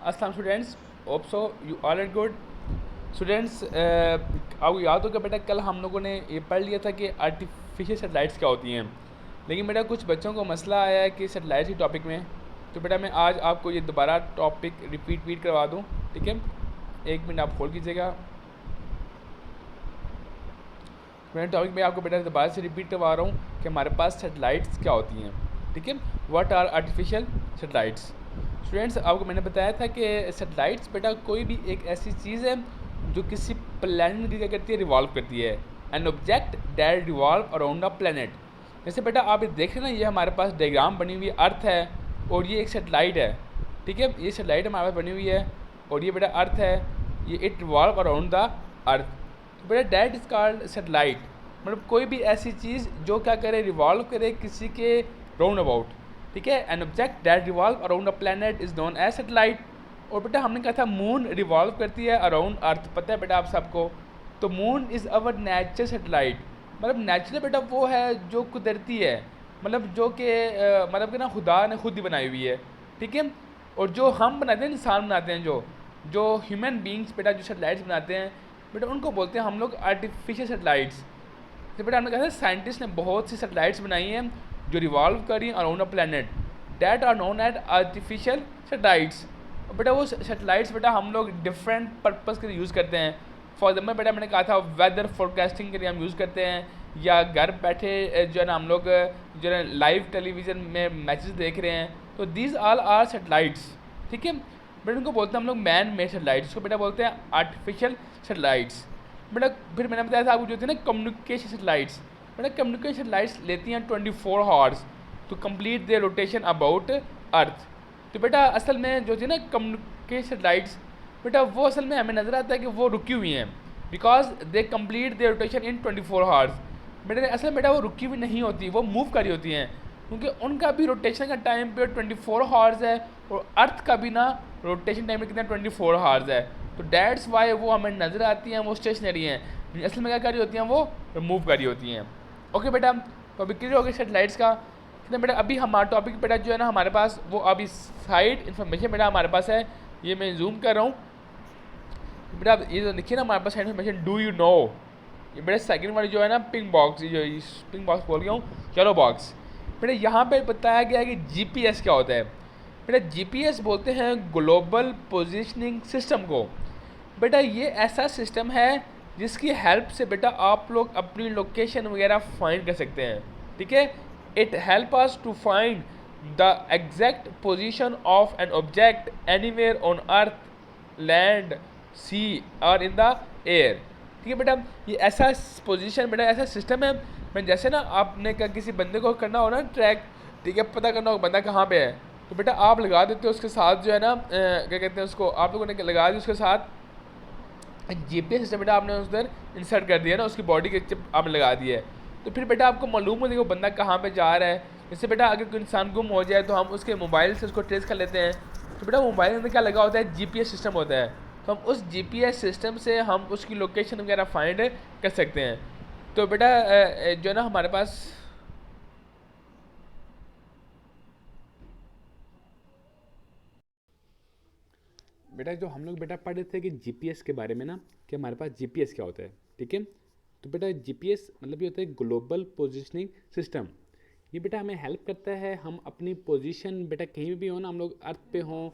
अस्सलाम students, hope so you all are good. Students, आपको याद होगा बेटा कल हम लोगों ने ये पढ़ लिया था कि आर्टिफिशियल सेटेलाइट्स क्या होती हैं। लेकिन बेटा कुछ बच्चों को मसला आया है कि सेटेलाइट्स के टॉपिक में, तो बेटा मैं आज आपको ये दोबारा टॉपिक रिपीट करवा दूँ। ठीक है, एक मिनट आप होल्ड कीजिएगा। मैं टॉपिक में आपको बेटा दोबारा से रिपीट करवा रहा हूँ कि हमारे पास सेटेलाइट्स क्या होती हैं। ठीक है, what are artificial satellites. Students, आपको मैंने बताया था कि सेटेलाइट्स बेटा कोई भी एक ऐसी चीज़ है जो किसी प्लानट की क्या करती है, रिवॉल्व करती है। An object that revolve around a planet. जैसे बेटा आप ये देख रहे हैं ना, ये हमारे पास डायग्राम बनी हुई अर्थ है और ये एक सेटेलाइट है। ठीक है, ये सेटेलाइट हमारे पास बनी हुई है और ये बेटा अर्थ है, ये it revolve around the earth. तो बेटा डैट इज़ कॉल्ड सेटेलाइट। मतलब कोई भी ऐसी चीज़ जो क्या करे, रिवॉल्व करे किसी के राउंड अबाउट। ठीक है, an object that revolve around a planet is known as satellite. और बेटा हमने कहा था मून रिवॉल्व करती है अराउंड अर्थ, पता है बेटा आप सबको। तो moon is our natural satellite. मतलब नेचुरल बेटा वो है जो कुदरती है, मतलब जो कि मतलब कि ना खुदा ने खुद ही बनाई हुई है। ठीक है, और जो हम बनाते हैं, इंसान बनाते हैं, जो जो ह्यूमन बींग्स बेटा जो सेटेलाइट्स बनाते हैं बेटा, उनको बोलते हैं हम लोग आर्टिफिशियल सेटेलाइट्स। तो बेटा हमने कहा था साइंटिस्ट ने बहुत सी सेटेलाइट्स बनाई हैं जो रिवॉल्व करी around a planet, that are known at artificial satellites. और बेटा वो सेटेलाइट्स बेटा हम लोग डिफरेंट पर्पज़ के लिए यूज़ करते हैं। फॉर एग्जाम्पल बेटा मैंने कहा था वेदर फोरकास्टिंग के लिए हम यूज़ करते हैं, या घर बैठे जो है ना हम लोग जो है लाइव टेलीविज़न में मैचेस देख रहे हैं, तो दीज ऑल आर सेटेलाइट्स। ठीक है, बेटा उनको बोलते हैं हम लोग मैन मेड सेटेलाइट्स, इसको बेटा बोलते हैं आर्टिफिशियल सेटेलाइट्स। बेटा फिर मैंने बताया था आपको जो थी ना कम्युनिकेशन सेटेलाइट्स। बेटा कम्युनिकेशन सेटेलाइट्स लेती हैं 24 hours to complete their rotation about earth. तो बेटा असल में जो थी ना कम्युनिकेशन सेटेलाइट्स, बेटा वो असल में हमें नज़र आता है कि वो रुकी हुई हैं, because they complete their rotation in 24 hours. बेटा असल में बेटा वो रुकी हुई नहीं होती, वो मूव करी होती हैं, क्योंकि उनका भी रोटेशन का टाइम पीरियड 24 हावर्स है और अर्थ का भी ना रोटेशन टाइम कितना 24 हावर्स है। तो डैट्स वाई वो हमें नज़र आती हैं, वो स्टेशनरी हैं, असल में क्या कर रही होती हैं, वो मूव कर रही होती हैं। ओके बेटा, तो अभी क्लियर हो गया सेटेलाइट्स का। तो बेटा अभी हमारा टॉपिक बेटा जो है ना हमारे पास वो अभी साइड इन्फॉर्मेशन बेटा हमारे पास है, ये मैं जूम कर रहा हूँ। बेटा ये तो देखिए ना हमारे पास side information, do you know. ये बेटा सेकंड वाली जो है ना पिंक बॉक्स, जो पिंक बॉक्स बोल गया हूँ, येलो बॉक्स। बेटा यहाँ पे बताया गया है कि जीपीएस क्या होता है। बेटा जीपीएस बोलते हैं ग्लोबल पोजीशनिंग सिस्टम को। बेटा ये ऐसा सिस्टम है जिसकी हेल्प से बेटा आप लोग अपनी लोकेशन वगैरह फाइंड कर सकते हैं। ठीक है, it help us to find the exact position of an object anywhere on earth, land, sea और इन द एयर। ठीक है बेटा, ये ऐसा पोजीशन बेटा ऐसा सिस्टम है। मैं जैसे ना आपने का किसी बंदे को करना हो ना ट्रैक, ठीक है, पता करना हो बंदा कहाँ पे है, तो बेटा आप लगा देते हो उसके साथ जो है ना क्या कहते हैं उसको, आप लोगों ने लगा दी उसके साथ जीपीएस सिस्टम बेटा, आपने उधर इंसर्ट कर दिया ना, उसकी बॉडी के चिप आपने लगा दी है। तो फिर बेटा आपको मालूम हो देखो बंदा कहाँ पे जा रहा है। जैसे बेटा अगर कोई इंसान गुम हो जाए तो हम उसके मोबाइल से उसको ट्रेस कर लेते हैं। तो बेटा मोबाइल के अंदर क्या लगा होता है, जीपीएस सिस्टम होता है। तो हम उस जीपीएस सिस्टम से हम उसकी लोकेशन वगैरह फाइंड कर सकते हैं। तो बेटा जो है ना हमारे पास बेटा जो हम लोग बेटा पढ़ रहे थे कि जीपीएस के बारे में ना, कि हमारे पास जीपीएस क्या होता है। ठीक है, तो बेटा जीपीएस मतलब ये होता है ग्लोबल पोजीशनिंग सिस्टम। ये बेटा हमें हेल्प करता है, हम अपनी पोजीशन बेटा कहीं भी हो ना, हम लोग अर्थ पे हों,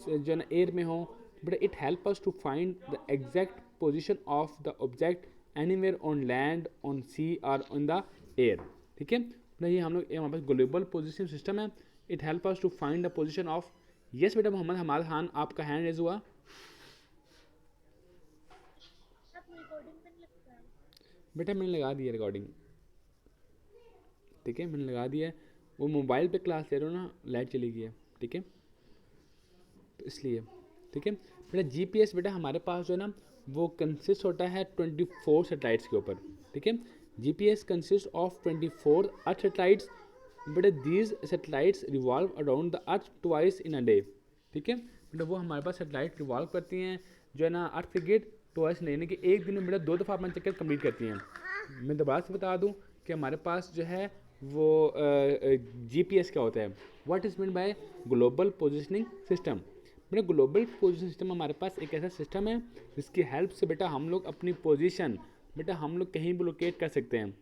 जो है ना एयर में हो, बेटा it help us to find the exact position of the object anywhere on land, on sea और ऑन द एयर। ठीक है, बेटा ये हम लोग हमारे पास ग्लोबल पोजीशनिंग सिस्टम है। It help us to find the position of. Yes बेटा मोहम्मद हमाद खान, आपका हैंड रेज हुआ। बेटा मैंने लगा दिया रिकॉर्डिंग। ठीक है, मैंने लगा दिया है। वो मोबाइल पे क्लास ले रहे हो ना, लाइट चली गई है। ठीक है, तो इसलिए ठीक है बेटा जीपीएस बेटा हमारे पास जो है ना वो कंसिस्ट होता है 24 सेटेलाइट्स के ऊपर। ठीक है, GPS consist of 24 earth satellites. बेटा these satellites revolve around the earth twice in a day. ठीक है, बेटा वो हमारे पास सेटेलाइट रिवॉल्व करती हैं जो है ना अर्थ के गेट ट्वाइस नहीं, यानी कि एक दिन में बेटा 2 दफ़ा अपना चक्कर कंप्लीट करती हैं। मैं दोबारा से बता दूं कि हमारे पास जो है वो जीपीएस क्या होता है, what is mean by global positioning system. बेटा ग्लोबल पोजीशन सिस्टम हमारे पास एक ऐसा सिस्टम है जिसकी हेल्प से बेटा हम लोग अपनी पोजीशन बेटा हम लोग कहीं भी लोकेट कर सकते हैं।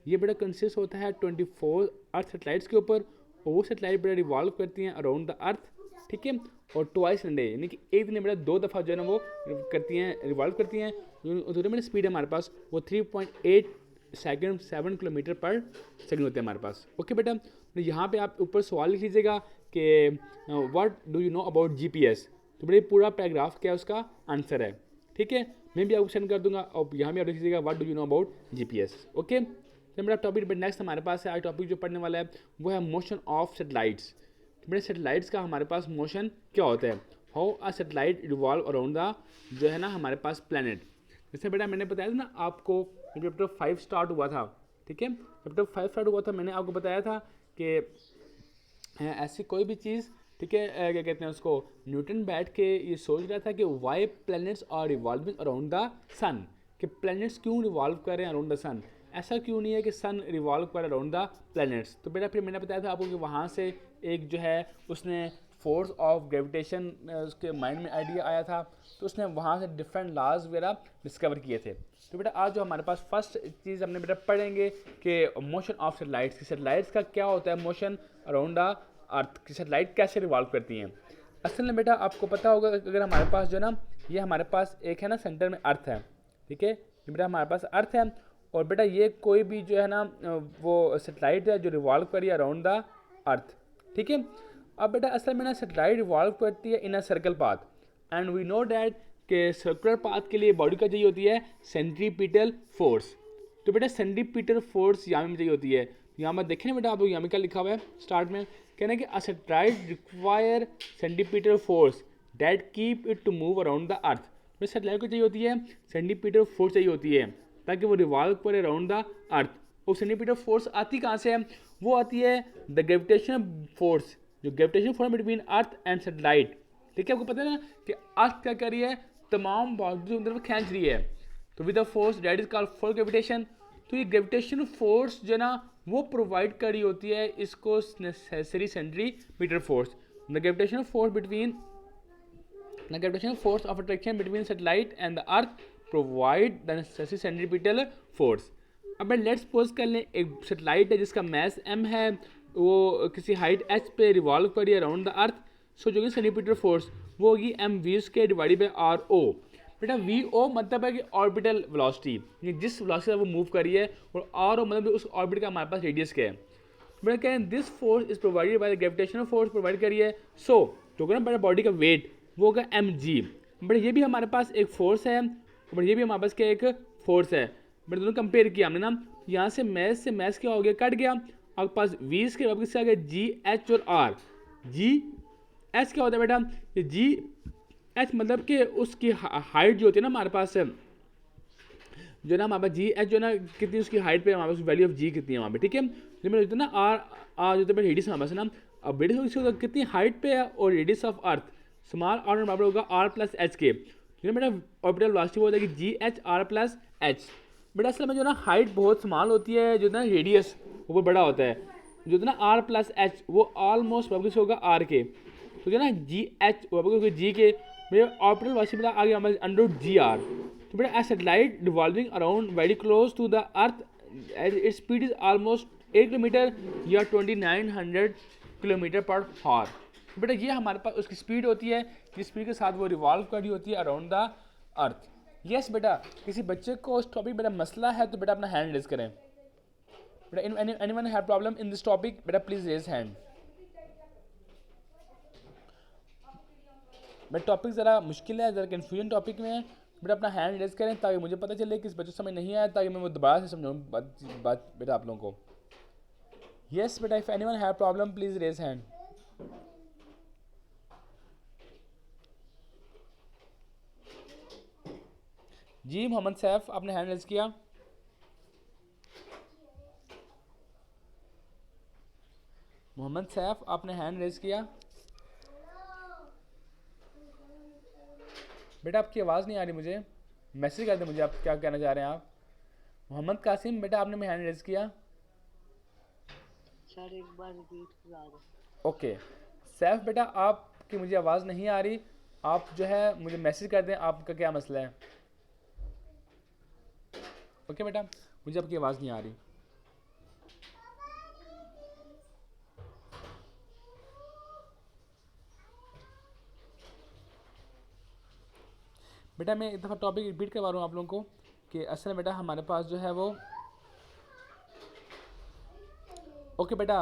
ये बेटा कंसिस्ट होता है 24 अर्थ सेटेलाइट्स के ऊपर, और वो सेटेलाइट बेटा रिवॉल्व करती हैं अराउंड द अर्थ, ठीक है। और ट्वाइस इन डे, यानी कि एक दिन में बेटा 2 दफ़ा जो है ना वो करती हैं, रिवॉल्व करती हैं। जो मेरा स्पीड है हमारे पास वो 3.8 सेकंड 7 किलोमीटर पर सेकंड होते हैं हमारे पास। ओके बेटा, तो यहाँ पे आप ऊपर सवाल लिख लीजिएगा कि what do you know about GPS. तो बेटा पूरा पैराग्राफ क्या उसका आंसर है, ठीक है। मैं भी आपको सेंड कर दूंगा, और यहाँ भी आप लिख लीजिएगा what do you know about GPS. Okay, तो मेरा टॉपिक नेक्स्ट हमारे पास है, आज टॉपिक जो पढ़ने वाला है वो है मोशन ऑफ सेटेलाइट्स। मेरे सेटेलाइट्स का हमारे पास मोशन क्या होता है, how a satellite revolve around the जो है ना हमारे पास प्लैनेट। जैसे बेटा मैंने बताया था ना आपको, चैप्टर 5 स्टार्ट हुआ था, ठीक है। चैप्टर 5 स्टार्ट हुआ था, मैंने आपको बताया था कि ऐसी कोई भी चीज़, ठीक है, क्या कहते हैं उसको, न्यूटन बैठ के ये सोच रहा था कि why planets are revolving around the sun, कि प्लैनेट्स क्यों रिवॉल्व कर रहे हैं अराउंड द सन, ऐसा क्यों नहीं है कि सन रिवॉल्व कर अराउंड द प्लैनेट्स। तो बेटा फिर मैंने बताया था आपको कि वहाँ से एक जो है उसने फोर्स ऑफ ग्रेविटेशन उसके माइंड में आइडिया आया था, तो उसने वहाँ से डिफरेंट लॉज वगैरह डिस्कवर किए थे। तो बेटा आज जो हमारे पास फर्स्ट चीज़ हमने बेटा पढ़ेंगे कि मोशन ऑफ सेटेलाइट्स, सेटेलाइट्स का क्या होता है मोशन अराउंड द अर्थ, की सेटेलाइट कैसे रिवॉल्व करती हैं। असल में बेटा आपको पता होगा अगर हमारे पास जो ना ये हमारे पास एक है ना सेंटर में अर्थ है, ठीक है, बेटा हमारे पास अर्थ है, और बेटा ये कोई भी जो है ना वो सेटेलाइट है जो रिवॉल्व करी अराउंड द अर्थ, ठीक है। अब बेटा असल में ना सेटेलाइट रिवॉल्व करती है in a circle path, and we know that के सर्कुलर पाथ के लिए बॉडी का चाहिए होती है सेंट्रीपिटल फोर्स। तो बेटा सेंट्रीपिटल फोर्स यहाँ में चाहिए होती है। यहाँ पर देखें ना बेटा आप लोग यहाँ में क्या लिखा हुआ है स्टार्ट में, कहना है कि a satellite require centripetal force that keep it to move around the earth. तो सेटेलाइट को चाहिए होती है सेंट्रीपिटल फोर्स चाहिए होती है ताकि वो रिवॉल्व करे अराउंड द अर्थ। और सेंट्रीपिटल फोर्स आती कहाँ से है, वो आती है द ग्रेविटेशन फोर्स, जो gravitation force between earth and satellite, ठीक है। आपको पता है ना कि अर्थ क्या कर रही है, तमाम बॉडी की तरफ खींच रही है, तो with the force that is called force gravitation. तो ये ग्रेविटेशन फोर्स जो ना वो प्रोवाइड कर रही होती है इसको necessary centripetal force. The gravitation force between the gravitational force of attraction between satellite and the earth provide the necessary centripetal force। अब लेट्स सपोज कर लें एक सेटेलाइट है जिसका मैस m है, वो किसी हाइट h पे रिवॉल्व करी अराउंड द अर्थ, सो जो कि सेंट्रीपिटल फोर्स वो होगी mv² डिवाइडेड बाई r/o। बेटा v/o मतलब है कि ऑर्बिटल वेलोसिटी, जिस वेलोसिटी से वो मूव करी है, और r/o मतलब उस ऑर्बिट का हमारे पास रेडियस क्या है। बेटा कहें this force is provided by the gravitational force provide करी है, सो जो कि ना बेटा बॉडी का वेट वो होगा mg। बट ये भी हमारे पास एक फोर्स है, बट ये भी हमारे पास क्या एक फोर्स है। बट दोनों कंपेयर किया हमने ना, यहाँ से मैथ क्या हो गया, कट गया, आपके पास v के वापस आ गया g h और r। g h क्या होता है बेटा, ये g h मतलब कि उसकी हाइट जो होती है ना हमारे पास जो ना हमारे पास जी एच जो ना कितनी उसकी हाइट पे हमारे पास वैल्यू ऑफ जी कितनी है वहाँ पे, ठीक है। जो मैंने ना आर जो है रेडियस हमारे पास ना, अब रेडियस कितनी हाइट पे है, और radius of earth small r बराबर होगा आर प्लस एच के। जो बेटा ऑर्बिटल वेलोसिटी वो हो जाएगी जी एच आर प्लस एच। बेटा असल में जो ना हाइट बहुत स्मॉल होती है, जो ना रेडियस वो बड़ा होता है, जो ना आर प्लस एच वो ऑलमोस्ट वापस होगा आर के, तो जो ना जी एच वापस होगा जी के। मेरे ऑर्बिटल वेलोसिटी बेटा आगे हमारे अंडर जी आर। तो बेटा a satellite revolving around very close to the earth, its speed is almost 8 kilometer या 2900 किलोमीटर पर हॉर। बेटा ये हमारे पास उसकी स्पीड होती है, जिस स्पीड के साथ वो रिवॉल्व कर रही होती है अराउंड द अर्थ। यस बेटा, किसी बच्चे को उस टॉपिक बेटा मसला है तो बेटा अपना हैंड रेज करें। बेटा anyone have problem in this topic, बेटा प्लीज रेज हैंड। बेटा टॉपिक ज़रा मुश्किल है, ज़रा कन्फ्यूजन टॉपिक में है, बेटा अपना हैंड रेज करें ताकि मुझे पता चले कि इस बच्चे समझ नहीं आया, ताकि मैं वो दोबारा से समझाऊँ बात बेटा आप लोगों को। यस बेटा, if anyone have problem please raise hand. जी मोहम्मद सैफ आपने हैंड रेज किया। मोहम्मद सैफ आपने हैंड रेज किया। बेटा आपकी आवाज़ नहीं आ रही मुझे, मैसेज कर दें मुझे आप क्या कहना चाह रहे हैं आप। मोहम्मद कासिम बेटा आपने हैंड रेज किया। सर एक बार रिपीट करा दो। ओके सैफ बेटा आपकी मुझे आवाज़ नहीं आ रही, आप जो है मुझे मैसेज कर दें आपका क्या मसला है। ओके बेटा, मुझे आपकी आवाज़ नहीं आ रही। बेटा मैं एक दफ़ा टॉपिक रिपीट करवा रहा हूँ आप लोगों को कि असल में बेटा हमारे पास जो है वो, ओके बेटा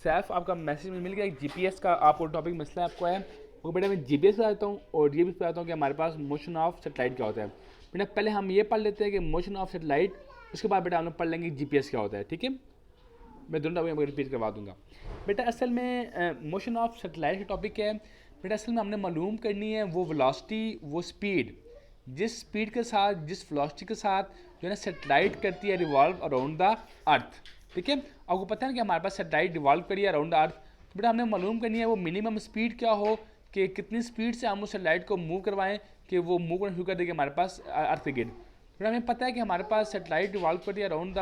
सैफ आपका मैसेज मिल गया, एक जीपीएस का आपको टॉपिक मसला आपको है। वो बेटा मैं जीपीएस बताता हूँ और ये भी बताता हूँ कि हमारे पास मोशन ऑफ सेटेलाइट क्या होता है। बेटा पहले हम ये पढ़ लेते हैं कि मोशन ऑफ सेटेलाइट, उसके बाद बेटा हम लोग पढ़ लेंगे जीपीएस क्या होता है। ठीक है, मैं दोनों टॉपिक रिपीट करवा दूंगा। बेटा असल में मोशन ऑफ सेटेलाइट का टॉपिक है बेटा, असल में हमने मालूम करनी है वो वेलोसिटी, वो स्पीड, जिस स्पीड के साथ, जिस वेलोसिटी के साथ जो है ना सेटेलाइट करती है रिवॉल्व अराउंड द अर्थ। ठीक है, आपको पता है ना कि हमारे पास सेटेलाइट रिवॉल्व करी है अराउंड द अर्थ, तो बेटा हमने मालूम करनी है वो मिनिमम स्पीड क्या हो, कि कितनी स्पीड से हम उस सेटेलाइट को मूव करवाएं कि वो मूव करना शुरू कर देगी हमारे पास अर्थ के गिर्द। बेटा हमें पता है कि हमारे पास सेटेलाइट रिवॉल्व करी है अराउंड द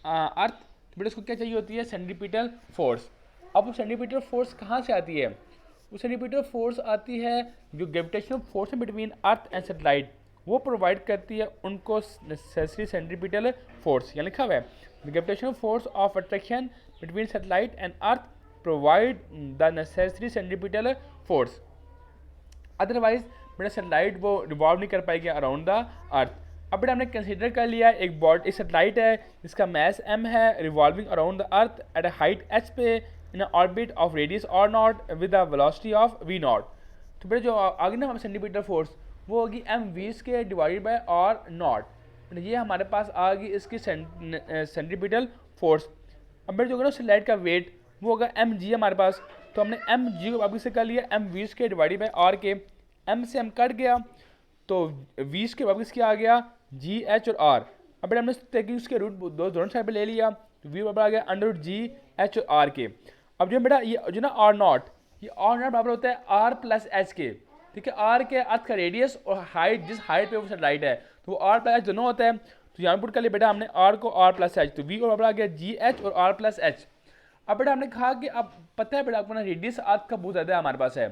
अर्थ, तो बेटा उसको क्या चाहिए होती है सेंट्रीपिटल फोर्स। अब वो सेंट्रीपिटल फोर्स कहाँ से आती है? वो सेंट्रीपिटल फोर्स आती है जो ग्रेविटेशनल फोर्स है बिटवीन अर्थ एंड सेटेलाइट, वो प्रोवाइड करती है उनको नेसेसरी सेंट्रीपिटल फोर्स। यहाँ लिखा हुआ है the gravitational force of attraction between satellite and earth provide the necessary centripetal force, otherwise बेटा सेटेलाइट वो रिवॉल्व नहीं कर पाएगी अराउंड द अर्थ। अब बेटा हमने कंसीडर कर लिया एक सेटेलाइट है जिसका मैस m है, revolving around the earth at a height h पे in orbit of radius r not with the velocity of v not. तो बेटा जो आगे ना हमारे सेंटीमीटर फोर्स वो होगी m v² divided by r not. ये हमारे पास आ गई इसकी सेंटीमीटर फोर्स। अब बेटा जो होगा ना सेटेलाइट का वेट वो होगा mg हमारे पास, तो हमने mg को वापस से कर लिया m v² divided by r के, m से m कट गया तो v के वापस क्या आ गया g h और r। अब बेटा हमने टेकिंग उसके रूट दोनों साइड पे ले लिया, तो v बराबर आ गया अंडर रूट g h और r के। अब जो बेटा ये जो ना r नॉट, ये r नॉट बराबर होता है r प्लस h के। ठीक है, r के अर्थ का रेडियस और हाइट, जिस हाइट पे वो सेटेलाइट है तो वो r प्लस h दोनों होता है, तो यहाँ पुट कर लिया बेटा हमने r को r प्लस h, तो v बराबर आ गया g h और r प्लस h। अब बेटा हमने कहा कि अब पता है बेटा आपको ना रेडियस अर्थ का बहुत ज़्यादा हमारे पास है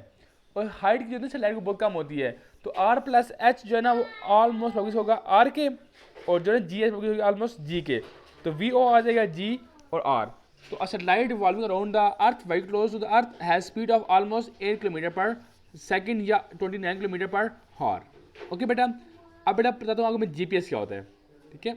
और हाइट की जो है सेटेलाइट को बहुत कम होती है, तो r प्लस एच जो है ना वो ऑलमोस्ट वापस होगा r के, और जो है जी एच वापस होगा ऑलमोस्ट g के, तो v o आ जाएगा g और r। तो a satellite revolving around the earth very close to the earth has speed of almost 8 kilometre per second या 29 किलोमीटर पर हॉर। ओके बेटा, अब बेटा बताता हूँ आपको मैं जीपीएस क्या होता है। ठीक है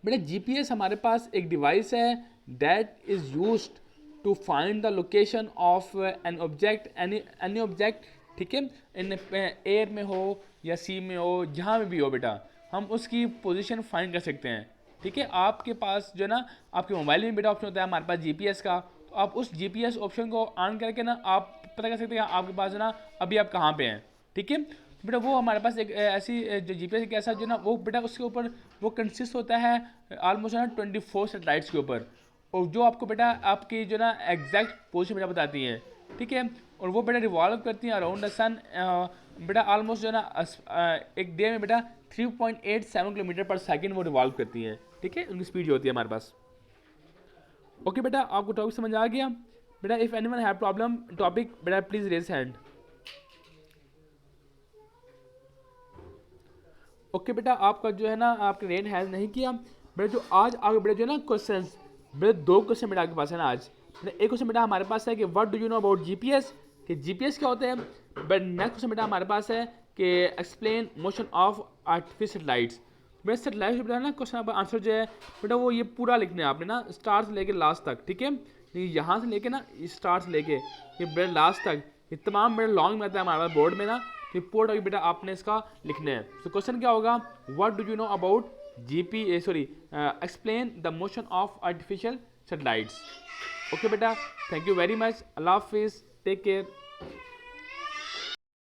बेटा, जीपीएस हमारे पास एक डिवाइस है that is used to find the location of an object, any object. ठीक है, इन एयर में हो या सी में हो, जहाँ में भी हो बेटा हम उसकी पोजीशन फाइंड कर सकते हैं। ठीक है, आपके पास जो है ना आपके मोबाइल में बेटा ऑप्शन होता है हमारे पास जीपीएस का, तो आप उस जीपीएस ऑप्शन को ऑन करके ना आप पता कर सकते हैं आपके पास है ना अभी आप कहाँ पे हैं। ठीक है, तो बेटा वो हमारे पास एक ऐसी जो जीपीएस एक ऐसा जो ना वो बेटा उसके ऊपर वो कंसिस्ट होता है ऑलमोस्ट ना 24 सेटेलाइट्स के ऊपर, और जो आपको बेटा आपकी जो ना एग्जैक्ट पोजीशन बेटा बताती हैं। ठीक है, और वो बेटा रिवॉल्व करती हैं अराउंड द सन बेटा ऑलमोस्ट जो ना एक डे में बेटा 3.87 किलोमीटर पर सेकंड वो रिवॉल्व करती हैं। ठीक है, उनकी स्पीड जो होती है हमारे पास। ओके बेटा, आपको टॉपिक समझ आ गया बेटा? If anyone have problem topic बेटा प्लीज़ रेज हैंड। ओके बेटा, आपका जो है ना आपने रेन हैज़ नहीं किया बेटा। जो आज आगे बेटा जो है ना क्वेश्चन बेटा, 2 क्वेश्चन बेटा आपके पास है ना आज। एक क्वेश्चन बेटा हमारे पास है कि what do you know about GPS, कि जीपीएस क्या होता है। बट नेक्स्ट क्वेश्चन बेटा हमारे पास है कि explain motion of artificial satellites. बेटा सेटेलाइट बेटा ना क्वेश्चन का आंसर जो है बेटा वो ये पूरा लिखना है आपने ना, स्टार्ट से लेके लास्ट तक। ठीक है, यहाँ से लेके ना स्टार्ट से लेके ये बेटा लास्ट तक ये तमाम बेटा लॉन्ग में आता है हमारे बोर्ड में ना, तो पूरा टॉपिक बेटा आपने इसका लिखना है। तो क्वेश्चन क्या होगा, what do you know about explain the motion of artificial satellites। Okay बेटा, थैंक यू वेरी मच, अल्लाह हाफिज़, टेक केयर।